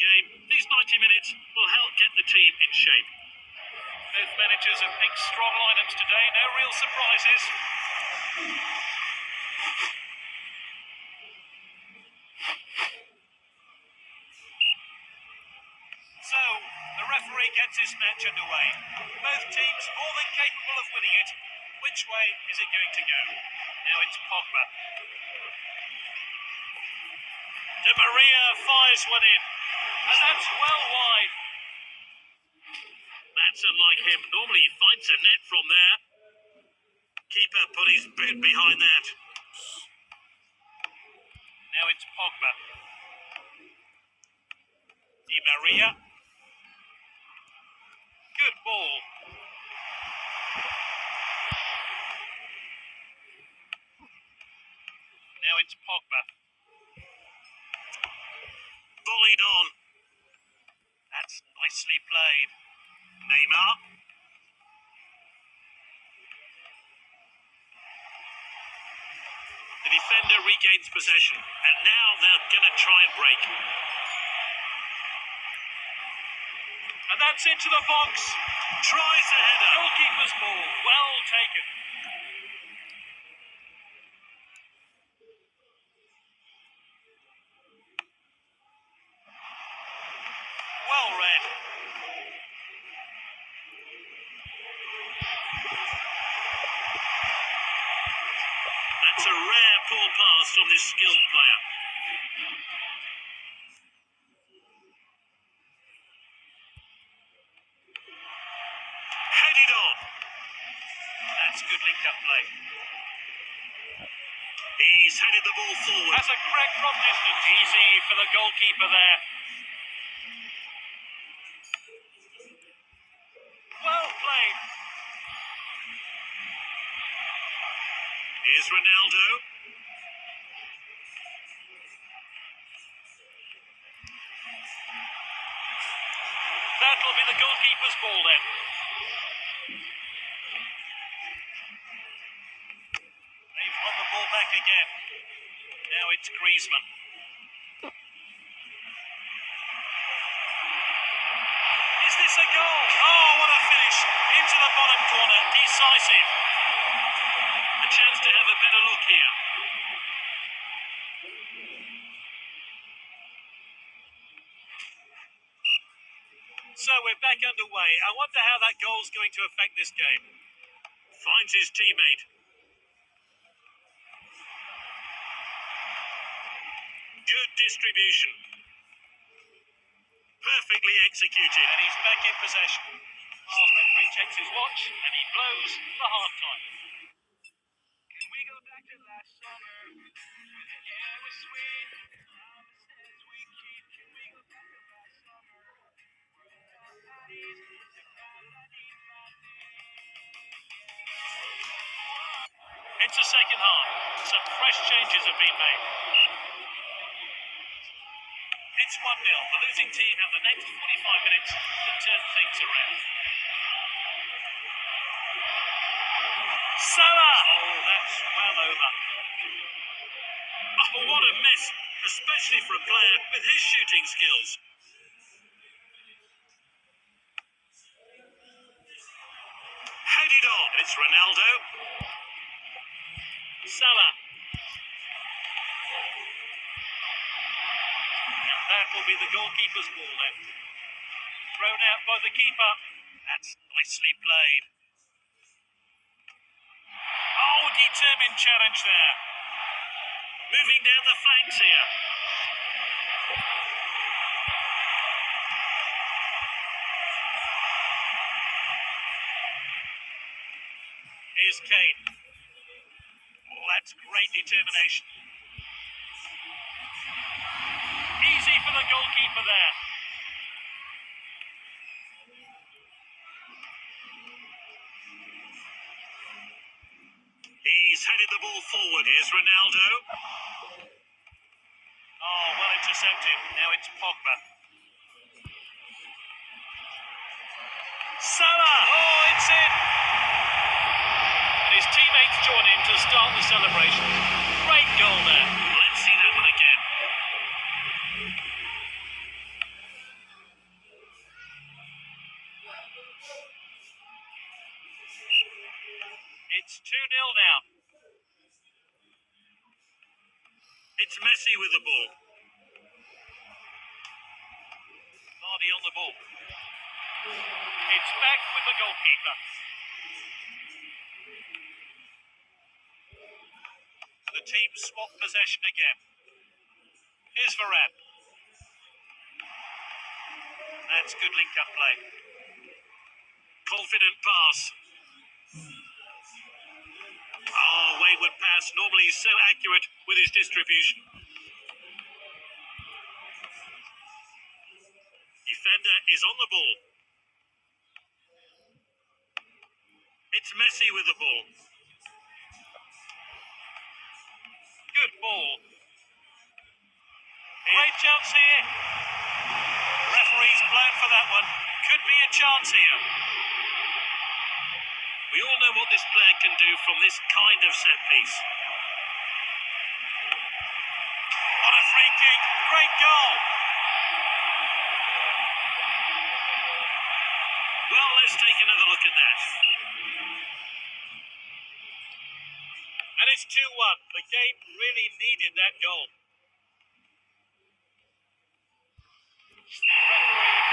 game, these 90 minutes will help get the team in shape. Both managers have picked strong lineups today, no real surprises. So, the referee gets his match underway. Both teams more than capable of winning it. Which way is it going to go? Now it's Pogba. Di Maria fires one in. And that's well wide. That's unlike him. Normally he finds a net from there. Keeper put his boot behind that. Now it's Pogba. Di Maria. Good ball. Now it's Pogba. Volleyed on. That's nicely played. Neymar. The defender regains possession, and now they're going to try and break. And that's into the box. Tries the header. Goalkeeper's ball. Well taken. Well read. That's a rare poor pass from this skilled player. Headed on. That's good link-up play. He's headed the ball forward. That's a crack from distance. Easy for the goalkeeper there. Well played. Here's Ronaldo. That'll be the goalkeeper's ball then. They've won the ball back again. Now it's Griezmann. Is this a goal? Oh, what a finish. Into the bottom corner. Decisive. A chance to have a better look here. So we're back underway. I wonder how that goal's going to affect this game. Finds his teammate. Good distribution. Perfectly executed. And he's back in possession. Oh, referee checks his watch and he blows the half time. Can we go back to last summer? The air was sweet. Promises we keep. Can we go back to last summer? It's the second half. Some fresh changes have been made. It's 1-0. The losing team have the next 45 minutes to turn things around. Salah! Oh, that's well over. Oh, what a miss, especially for a player with his shooting skills. Headed on. It's Ronaldo. Salah. And that will be the goalkeeper's ball then. Thrown out by the keeper. That's nicely played. Oh, determined challenge there. Moving down the flanks here. Here's Kane. Oh, that's great determination. Easy for the goalkeeper there. He's headed the ball forward. Here's Ronaldo. Oh, well intercepted. Now it's Pogba. Salah! Oh, it's in! And his teammates join in to start the celebration. Great goal there. Let's see that one again. 2-0 now. It's Messi with the ball. Vardy on the ball. It's back with the goalkeeper. The team swap possession again. Here's Varane. That's good link-up play. Confident pass. Oh, wayward pass. Normally he's so accurate with his distribution. Defender is on the ball. It's Messi with the ball. Good ball. Great chance here. Referee's blown for that one. Could be a chance here. We all know what this player can do from this kind of set piece. What a free kick. Great goal. Well, let's take another look at that. And it's 2-1. The game really needed that goal. Referee